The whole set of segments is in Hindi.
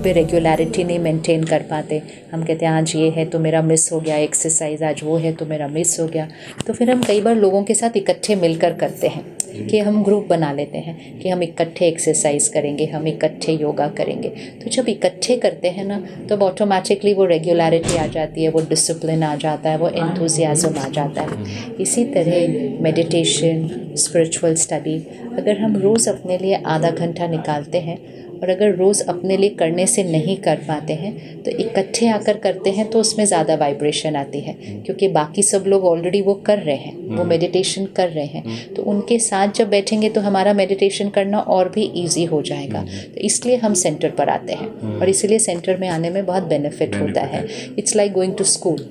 पे रेगुलरिटी नहीं मेंटेन कर पाते, हम कहते हैं आज ये है तो मेरा मिस हो गया एक्सरसाइज, आज वो है तो मेरा मिस हो गया, तो फिर हम कई बार लोगों के साथ इकट्ठे मिलकर करते हैं कि हम ग्रुप बना लेते हैं कि हम इकट्ठे एक्सरसाइज करेंगे, हम इकट्ठे योगा करेंगे। तो जब इकट्ठे करते हैं ना तो ऑटोमेटिकली वो रेगुलरिटी आ जाती है, वो डिसिप्लिन आ जाता है, वो एंथुसियाज्म आ जाता है। इसी तरह मेडिटेशन, स्पिरिचुअल स्टडी, अगर हम रोज़ अपने लिए आधा घंटा निकालते हैं और अगर रोज़ अपने लिए करने से नहीं कर पाते हैं तो इकट्ठे आकर करते हैं तो उसमें ज़्यादा वाइब्रेशन आती है, क्योंकि बाकी सब लोग ऑलरेडी वो कर रहे हैं, वो मेडिटेशन कर रहे हैं, तो उनके साथ जब बैठेंगे तो हमारा मेडिटेशन करना और भी इजी हो जाएगा। तो इसलिए हम सेंटर पर आते हैं और इसीलिए सेंटर में आने में बहुत बेनिफिट होता है। It's like going to school.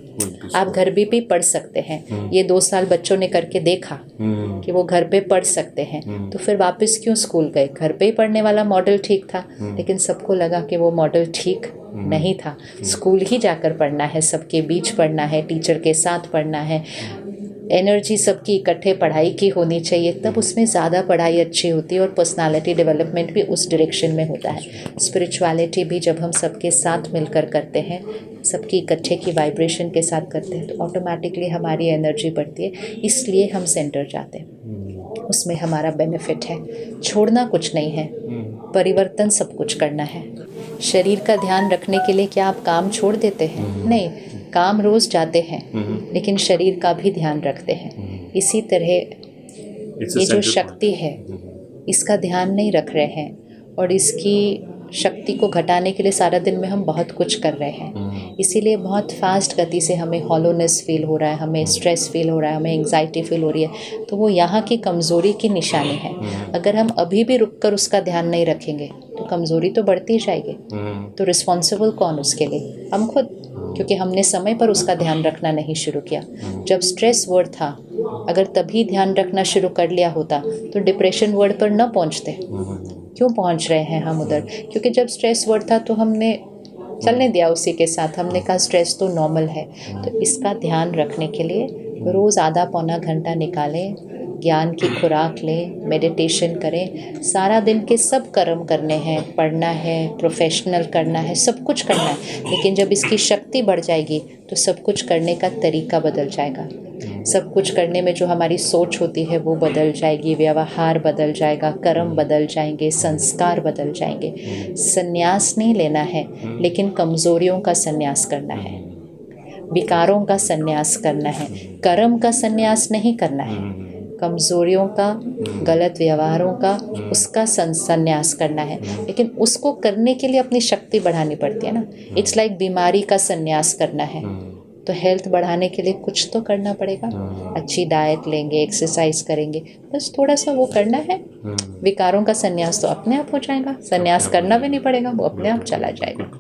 आप घर भी पढ़ सकते हैं, ये 2 साल बच्चों ने करके देखा कि वो घर पे पढ़ सकते हैं, तो फिर वापस क्यों स्कूल गए? घर पे ही पढ़ने वाला मॉडल ठीक था, लेकिन सबको लगा कि वो मॉडल ठीक नहीं था, स्कूल ही जाकर पढ़ना है, सबके बीच पढ़ना है, टीचर के साथ पढ़ना है, एनर्जी सबकी इकट्ठे पढ़ाई की होनी चाहिए, तब उसमें ज़्यादा पढ़ाई अच्छी होती है और पर्सनालिटी डेवलपमेंट भी उस डायरेक्शन में होता है। स्पिरिचुअलिटी भी जब हम सबके साथ मिलकर करते हैं, सबकी इकट्ठे की वाइब्रेशन के साथ करते हैं, तो ऑटोमेटिकली हमारी एनर्जी बढ़ती है। इसलिए हम सेंटर जाते हैं, उसमें हमारा बेनिफिट है। छोड़ना कुछ नहीं है, परिवर्तन सब कुछ करना है। शरीर का ध्यान रखने के लिए क्या आप काम छोड़ देते हैं? नहीं, काम रोज़ जाते हैं, लेकिन शरीर का भी ध्यान रखते हैं। इसी तरह ये जो शक्ति है इसका ध्यान नहीं रख रहे हैं और इसकी शक्ति को घटाने के लिए सारा दिन में हम बहुत कुछ कर रहे हैं। इसीलिए बहुत फास्ट गति से हमें हॉलोनेस फील हो रहा है, हमें स्ट्रेस फील हो रहा है, हमें एंग्जाइटी फील हो रही है, तो वो यहाँ की कमज़ोरी की निशानी है। अगर हम अभी भी रुककर उसका ध्यान नहीं रखेंगे तो कमज़ोरी तो बढ़ती जाएगी। तो रिस्पॉन्सिबल कौन उसके लिए? हम खुद, क्योंकि हमने समय पर उसका ध्यान रखना नहीं शुरू किया। जब स्ट्रेस वर्ड था, अगर तभी ध्यान रखना शुरू कर लिया होता तो डिप्रेशन वर्ड पर न पहुंचते। क्यों पहुंच रहे हैं हम उधर? क्योंकि जब स्ट्रेस वर्ड था तो हमने चलने दिया उसी के साथ, हमने कहा स्ट्रेस तो नॉर्मल है। तो इसका ध्यान रखने के लिए रोज़ आधा पौना घंटा निकालें, ज्ञान की खुराक लें, मेडिटेशन करें। सारा दिन के सब कर्म करने हैं, पढ़ना है, प्रोफेशनल करना है, सब कुछ करना है, लेकिन जब इसकी शक्ति बढ़ जाएगी तो सब कुछ करने का तरीका बदल जाएगा। सब कुछ करने में जो हमारी सोच होती है वो बदल जाएगी, व्यवहार बदल जाएगा, कर्म बदल जाएंगे, संस्कार बदल जाएंगे। संन्यास नहीं लेना है, लेकिन कमज़ोरियों का संन्यास करना है, विकारों का संन्यास करना है, कर्म का संन्यास नहीं करना है, कमज़ोरियों का, गलत व्यवहारों का, उसका संन्यास करना है। लेकिन उसको करने के लिए अपनी शक्ति बढ़ानी पड़ती है ना। इट्स लाइक बीमारी का संन्यास करना है, तो हेल्थ बढ़ाने के लिए कुछ तो करना पड़ेगा। अच्छी डाइट लेंगे, एक्सरसाइज करेंगे, बस थोड़ा सा वो करना है। विकारों का संन्यास तो अपने आप हो जाएगा, संन्यास करना भी नहीं पड़ेगा, वो अपने आप चला जाएगा।